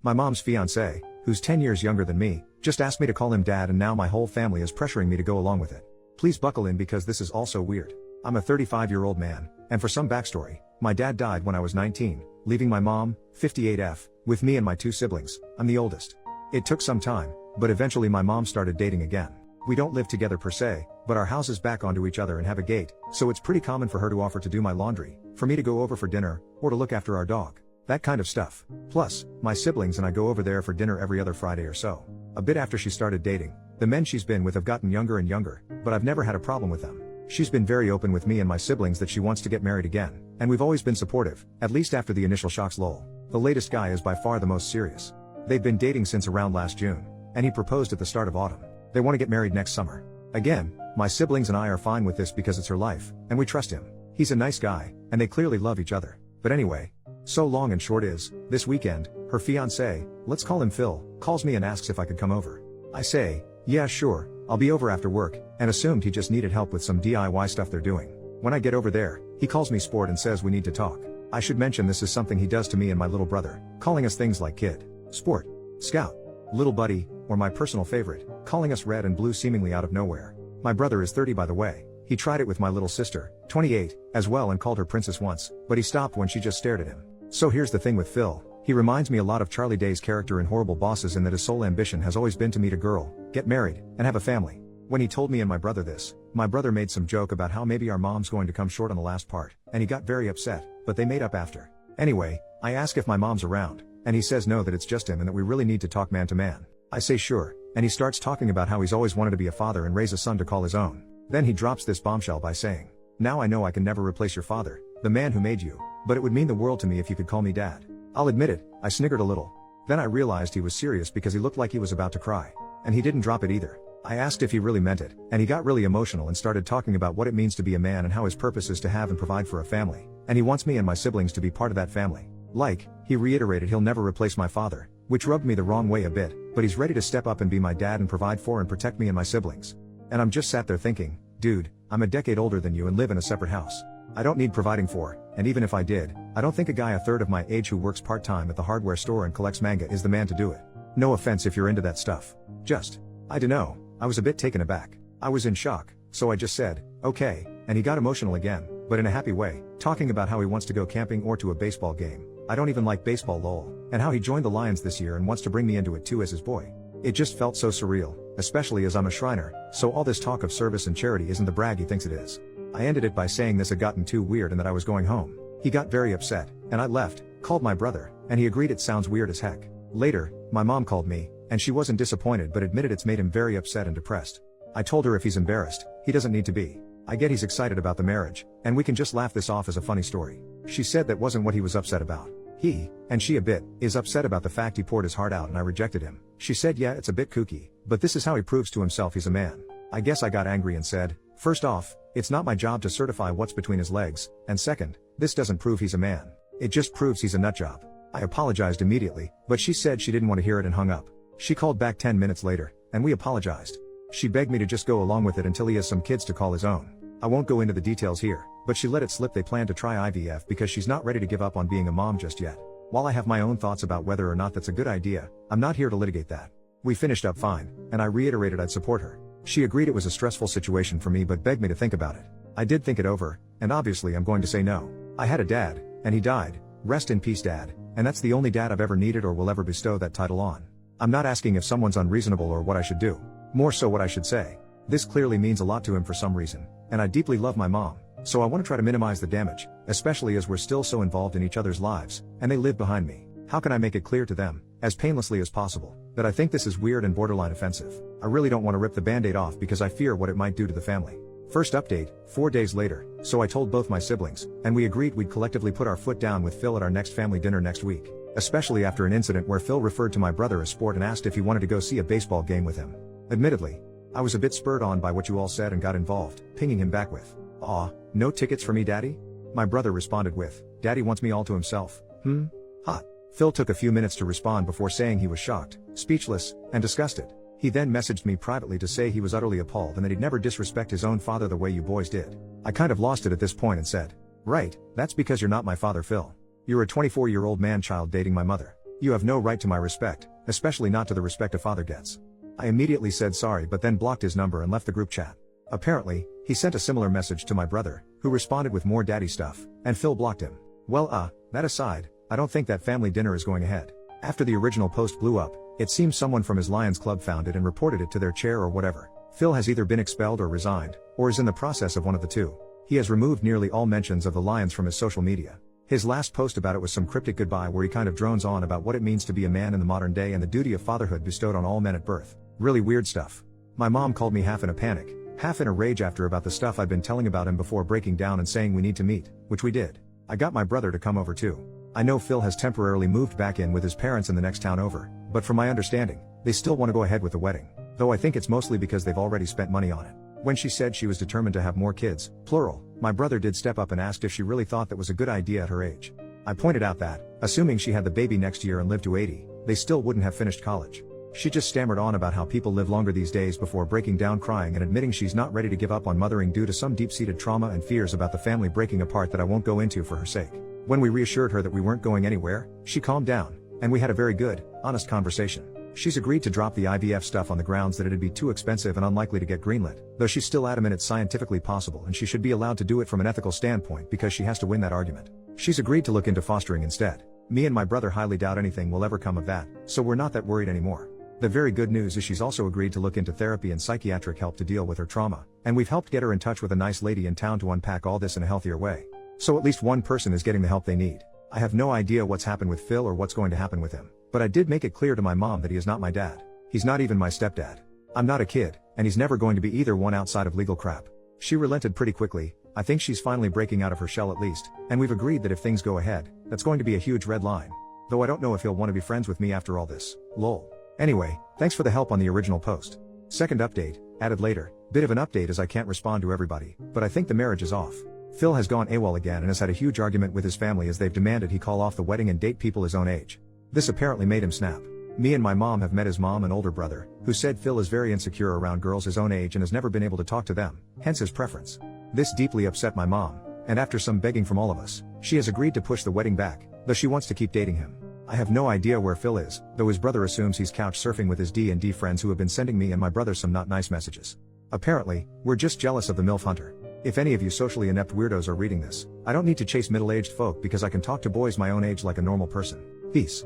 My mom's fiancé, who's 10 years younger than me, just asked me to call him dad, and now my whole family is pressuring me to go along with it. Please buckle in because this is also weird. I'm a 35-year-old man, and for some backstory, my dad died when I was 19, leaving my mom, 58F, with me and my two siblings. I'm the oldest. It took some time, but eventually my mom started dating again. We don't live together per se, but our houses back onto each other and have a gate, so it's pretty common for her to offer to do my laundry, for me to go over for dinner, or to look after our dog. That kind of stuff. Plus, my siblings and I go over there for dinner every other Friday or so. A bit after she started dating, the men she's been with have gotten younger and younger, but I've never had a problem with them. She's been very open with me and my siblings that she wants to get married again, and we've always been supportive, at least after the initial shocks. Lol. The latest guy is by far the most serious. They've been dating since around last June, and he proposed at the start of autumn. They want to get married next summer. Again, my siblings and I are fine with this because it's her life, and we trust him. He's a nice guy, and they clearly love each other. But anyway, so long and short is, this weekend, her fiancé, let's call him Phil, calls me and asks if I could come over. I say, yeah sure, I'll be over after work, and assumed he just needed help with some DIY stuff they're doing. When I get over there, he calls me sport and says we need to talk. I should mention this is something he does to me and my little brother, calling us things like kid, sport, scout, little buddy, or my personal favorite, calling us red and blue seemingly out of nowhere. My brother is 30 by the way. He tried it with my little sister, 28, as well, and called her princess once, but he stopped when she just stared at him. So here's the thing with Phil, he reminds me a lot of Charlie Day's character in Horrible Bosses in that his sole ambition has always been to meet a girl, get married, and have a family. When he told me and my brother this, my brother made some joke about how maybe our mom's going to come short on the last part, and he got very upset, but they made up after. Anyway, I ask if my mom's around, and he says no, that it's just him and that we really need to talk man to man. I say sure, and he starts talking about how he's always wanted to be a father and raise a son to call his own. Then he drops this bombshell by saying, now I know I can never replace your father, the man who made you, but it would mean the world to me if you could call me dad. I'll admit it, I sniggered a little. Then I realized he was serious because he looked like he was about to cry. And he didn't drop it either. I asked if he really meant it, and he got really emotional and started talking about what it means to be a man and how his purpose is to have and provide for a family, and he wants me and my siblings to be part of that family. Like, he reiterated he'll never replace my father, which rubbed me the wrong way a bit, but he's ready to step up and be my dad and provide for and protect me and my siblings. And I'm just sat there thinking, dude, I'm a decade older than you and live in a separate house. I don't need providing for, and even if I did, I don't think a guy a third of my age who works part-time at the hardware store and collects manga is the man to do it. No offense if you're into that stuff. I dunno, I was a bit taken aback. I was in shock, so I just said, okay, and he got emotional again, but in a happy way, talking about how he wants to go camping or to a baseball game. I don't even like baseball lol, and how he joined the Lions this year and wants to bring me into it too as his boy. It just felt so surreal, especially as I'm a Shriner, so all this talk of service and charity isn't the brag he thinks it is. I ended it by saying this had gotten too weird and that I was going home. He got very upset, and I left, called my brother, and he agreed it sounds weird as heck. Later, my mom called me, and she wasn't disappointed but admitted it's made him very upset and depressed. I told her if he's embarrassed, he doesn't need to be. I get he's excited about the marriage, and we can just laugh this off as a funny story. She said that wasn't what he was upset about. He, and she a bit, is upset about the fact he poured his heart out and I rejected him. She said yeah, it's a bit kooky, but this is how he proves to himself he's a man. I guess I got angry and said, first off, it's not my job to certify what's between his legs, and second, this doesn't prove he's a man. It just proves he's a nutjob. I apologized immediately, but she said she didn't want to hear it and hung up. She called back 10 minutes later, and we apologized. She begged me to just go along with it until he has some kids to call his own. I won't go into the details here, but she let it slip they plan to try IVF because she's not ready to give up on being a mom just yet. While I have my own thoughts about whether or not that's a good idea, I'm not here to litigate that. We finished up fine, and I reiterated I'd support her. She agreed it was a stressful situation for me but begged me to think about it. I did think it over, and obviously I'm going to say no. I had a dad, and he died. Rest in peace dad, and that's the only dad I've ever needed or will ever bestow that title on. I'm not asking if someone's unreasonable or what I should do. More so what I should say. This clearly means a lot to him for some reason, and I deeply love my mom, so I want to try to minimize the damage, especially as we're still so involved in each other's lives, and they live behind me. How can I make it clear to them, as painlessly as possible, that I think this is weird and borderline offensive? I really don't want to rip the band-aid off because I fear what it might do to the family. First update, 4 days later, so I told both my siblings, and we agreed we'd collectively put our foot down with Phil at our next family dinner next week, especially after an incident where Phil referred to my brother as sport and asked if he wanted to go see a baseball game with him. Admittedly, I was a bit spurred on by what you all said and got involved, pinging him back with, "Aw, no tickets for me daddy?" My brother responded with, "Daddy wants me all to himself." Hot. Phil took a few minutes to respond before saying he was shocked, speechless, and disgusted. He then messaged me privately to say he was utterly appalled and that he'd never disrespect his own father the way you boys did. I kind of lost it at this point and said, "Right, that's because you're not my father Phil. You're a 24-year-old man-child dating my mother. You have no right to my respect, especially not to the respect a father gets. I immediately said sorry but then blocked his number and left the group chat. Apparently, he sent a similar message to my brother, who responded with more daddy stuff, and Phil blocked him. Well that aside, I don't think that family dinner is going ahead. After the original post blew up, it seems someone from his Lions Club found it and reported it to their chair or whatever. Phil has either been expelled or resigned, or is in the process of one of the two. He has removed nearly all mentions of the Lions from his social media. His last post about it was some cryptic goodbye where he kind of drones on about what it means to be a man in the modern day and the duty of fatherhood bestowed on all men at birth. Really weird stuff. My mom called me half in a panic, half in a rage after about the stuff I'd been telling about him before breaking down and saying we need to meet, which we did. I got my brother to come over too. I know Phil has temporarily moved back in with his parents in the next town over, but from my understanding, they still want to go ahead with the wedding. Though I think it's mostly because they've already spent money on it. When she said she was determined to have more kids, plural, my brother did step up and asked if she really thought that was a good idea at her age. I pointed out that, assuming she had the baby next year and lived to 80, they still wouldn't have finished college. She just stammered on about how people live longer these days before breaking down crying and admitting she's not ready to give up on mothering due to some deep-seated trauma and fears about the family breaking apart that I won't go into for her sake. When we reassured her that we weren't going anywhere, she calmed down, and we had a very good, honest conversation. She's agreed to drop the IVF stuff on the grounds that it'd be too expensive and unlikely to get greenlit, though she's still adamant it's scientifically possible and she should be allowed to do it from an ethical standpoint because she has to win that argument. She's agreed to look into fostering instead. Me and my brother highly doubt anything will ever come of that, so we're not that worried anymore. The very good news is she's also agreed to look into therapy and psychiatric help to deal with her trauma, and we've helped get her in touch with a nice lady in town to unpack all this in a healthier way. So at least one person is getting the help they need. I have no idea what's happened with Phil or what's going to happen with him, but I did make it clear to my mom that he is not my dad. He's not even my stepdad. I'm not a kid, and he's never going to be either one outside of legal crap. She relented pretty quickly. I think she's finally breaking out of her shell at least, and we've agreed that if things go ahead, that's going to be a huge red line. Though I don't know if he'll want to be friends with me after all this. Lol. Anyway, thanks for the help on the original post. Second update, added later. Bit of an update as I can't respond to everybody, but I think the marriage is off. Phil has gone AWOL again and has had a huge argument with his family as they've demanded he call off the wedding and date people his own age. This apparently made him snap. Me and my mom have met his mom and older brother, who said Phil is very insecure around girls his own age and has never been able to talk to them, hence his preference. This deeply upset my mom, and after some begging from all of us, she has agreed to push the wedding back, though she wants to keep dating him. I have no idea where Phil is, though his brother assumes he's couch surfing with his D&D friends who have been sending me and my brother some not nice messages. Apparently, we're just jealous of the MILF hunter. If any of you socially inept weirdos are reading this, I don't need to chase middle-aged folk because I can talk to boys my own age like a normal person. Peace.